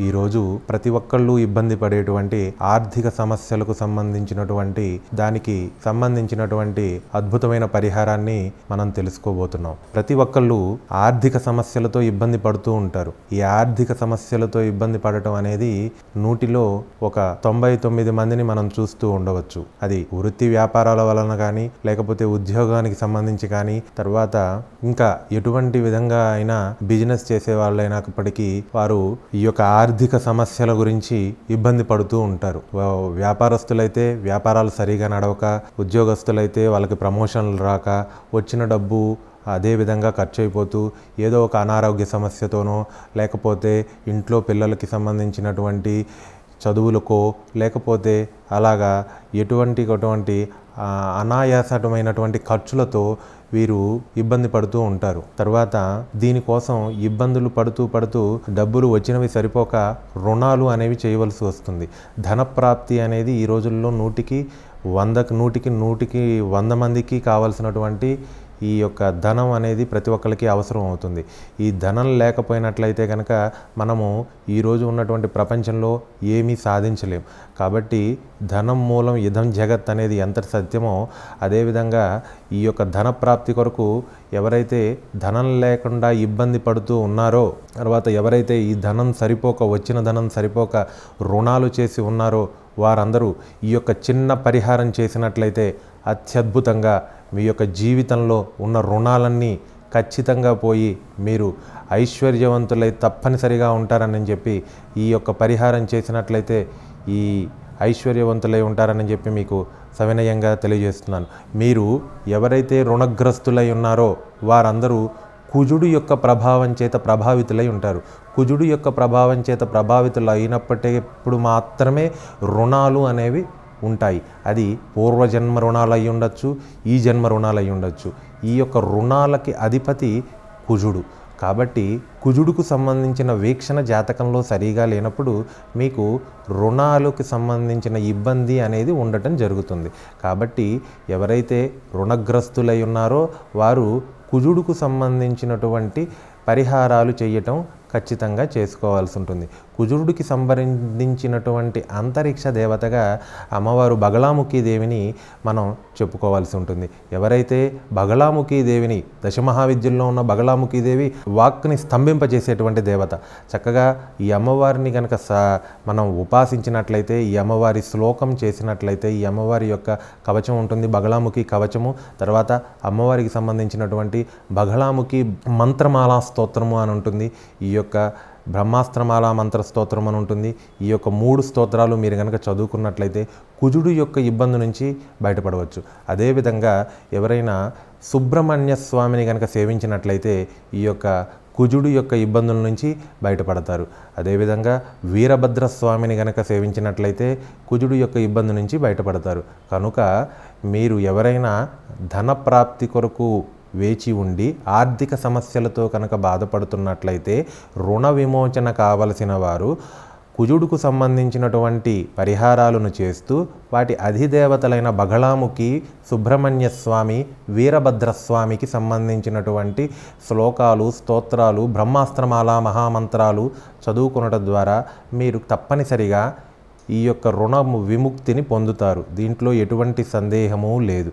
ఈరోజు ప్రతి ఒక్కళ్ళు ఇబ్బంది పడేటువంటి ఆర్థిక సమస్యలకు దానికి సంబంధించినటువంటి అద్భుతమైన పరిహారాన్ని మనం తెలుసుకోబోతున్నాం. ప్రతి ఒక్కళ్ళు ఆర్థిక సమస్యలతో ఇబ్బంది పడుతూ ఉంటారు. ఈ ఆర్థిక సమస్యలతో ఇబ్బంది పడటం అనేది 100లో ఒక 99 మందిని మనం చూస్తూ ఉండవచ్చు. అది వృత్తి వ్యాపారాల వలన కానీ, లేకపోతే ఉద్యోగానికి సంబంధించి కానీ, తర్వాత ఇంకా ఎటువంటి విధంగా అయినా బిజినెస్ చేసే వాళ్ళైనప్పటికీ వారు ఈ యొక్క ఆర్థిక సమస్యల గురించి ఇబ్బంది పడుతూ ఉంటారు. వ్యాపారస్తులైతే వ్యాపారాలు సరిగా నడవక, ఉద్యోగస్తులైతే వాళ్ళకి ప్రమోషన్లు రాక, వచ్చిన డబ్బు అదే విధంగా ఖర్చు అయిపోతూ ఏదో ఒక అనారోగ్య సమస్యతోనో, లేకపోతే ఇంట్లో పిల్లలకి సంబంధించినటువంటి చదువులకో, లేకపోతే అలాగా ఎటువంటి అనాయాసమైనటువంటి ఖర్చులతో వీరు ఇబ్బంది పడుతూ ఉంటారు. తర్వాత దీనికోసం ఇబ్బందులు పడుతూ డబ్బులు వచ్చినవి సరిపోక రుణాలు అనేవి చేయవలసి వస్తుంది. ధనప్రాప్తి అనేది ఈ రోజుల్లో 100కి 100 మందికి కావాల్సినటువంటి ఈ యొక్క ధనం అనేది ప్రతి ఒక్కరికి అవసరం అవుతుంది. ఈ ధనం లేకపోయినట్లయితే కనుక మనము ఈరోజు ఉన్నటువంటి ప్రపంచంలో ఏమీ సాధించలేం. కాబట్టి ధనం మూలం ఇదం జగత్ అనేది ఎంత సత్యమో, అదేవిధంగా ఈ యొక్క ధనప్రాప్తి కొరకు ఎవరైతే ధనం లేకుండా ఇబ్బంది పడుతూ ఉన్నారో, తర్వాత ఎవరైతే ఈ వచ్చిన ధనం సరిపోక రుణాలు చేసి ఉన్నారో వారందరూ ఈ యొక్క చిన్న పరిహారం చేసినట్లయితే అత్యద్భుతంగా మీ యొక్క జీవితంలో ఉన్న రుణాలన్నీ ఖచ్చితంగా పోయి మీరు ఐశ్వర్యవంతులై తప్పనిసరిగా ఉంటారని చెప్పి, ఈ యొక్క పరిహారం చేసినట్లయితే ఈ ఐశ్వర్యవంతులై ఉంటారని చెప్పి మీకు సవినయంగా తెలియజేస్తున్నాను. మీరు ఎవరైతే రుణగ్రస్తులై ఉన్నారో వారందరూ కుజుడు యొక్క ప్రభావం చేత ప్రభావితులై ఉంటారు. కుజుడు యొక్క ప్రభావం చేత ప్రభావితులు అయినప్పటికప్పుడు మాత్రమే రుణాలు అనేవి ఉంటాయి. అది పూర్వజన్మ రుణాలు అయి ఉండొచ్చు, ఈ జన్మ రుణాలు అయి ఉండొచ్చు. ఈ యొక్క రుణాలకి అధిపతి కుజుడు. కాబట్టి కుజుడుకు సంబంధించిన వీక్షణ జాతకంలో సరిగా లేనప్పుడు మీకు రుణాలకు సంబంధించిన ఇబ్బంది అనేది ఉండటం జరుగుతుంది. కాబట్టి ఎవరైతే రుణగ్రస్తులై ఉన్నారో వారు కుజుడుకు సంబంధించినటువంటి పరిహారాలు చేయటం ఖచ్చితంగా చేసుకోవాల్సి ఉంటుంది. కుజుడికి సంబంధించినటువంటి అంతరిక్ష దేవతగా అమ్మవారు బగళాముఖి దేవిని మనం చెప్పుకోవాల్సి ఉంటుంది. ఎవరైతే బగళాముఖి దేవిని, దశమహావిద్యల్లో ఉన్న బగళాముఖి దేవి వాక్ని స్తంభింపజేసేటువంటి దేవత. చక్కగా ఈ అమ్మవారిని కనుక మనం ఉపాసించినట్లయితే, ఈ అమ్మవారి శ్లోకం చేసినట్లయితే, ఈ అమ్మవారి యొక్క కవచం ఉంటుంది, బగళాముఖి కవచము. తర్వాత అమ్మవారికి సంబంధించినటువంటి బగళాముఖి మంత్రమాలా స్తోత్రము అని ఉంటుంది, ఈ యొక్క బ్రహ్మాస్త్రమాల మంత్ర స్తోత్రం అని ఉంటుంది. ఈ యొక్క 3 స్తోత్రాలు మీరు కనుక చదువుకున్నట్లయితే కుజుడు యొక్క ఇబ్బంది నుంచి బయటపడవచ్చు. అదేవిధంగా ఎవరైనా సుబ్రహ్మణ్య స్వామిని కనుక సేవించినట్లయితే ఈ యొక్క కుజుడు యొక్క ఇబ్బందుల నుంచి బయటపడతారు. అదేవిధంగా వీరభద్రస్వామిని కనుక సేవించినట్లయితే కుజుడు యొక్క ఇబ్బంది నుంచి బయటపడతారు. కనుక మీరు ఎవరైనా ధనప్రాప్తి కొరకు వేచి ఉండి ఆర్థిక సమస్యలతో కనుక బాధపడుతున్నట్లయితే, రుణ విమోచన కావలసిన వారు కుజుడుకు సంబంధించినటువంటి పరిహారాలను చేస్తూ వాటి అధిదేవతలైన బగళాముఖి, సుబ్రహ్మణ్య స్వామి, వీరభద్రస్వామికి సంబంధించినటువంటి శ్లోకాలు, స్తోత్రాలు, బ్రహ్మాస్త్రమాల మహామంత్రాలు చదువుకునడం ద్వారా మీరు తప్పనిసరిగా ఈ యొక్క రుణ విముక్తిని పొందుతారు. దీంట్లో ఎటువంటి సందేహము లేదు.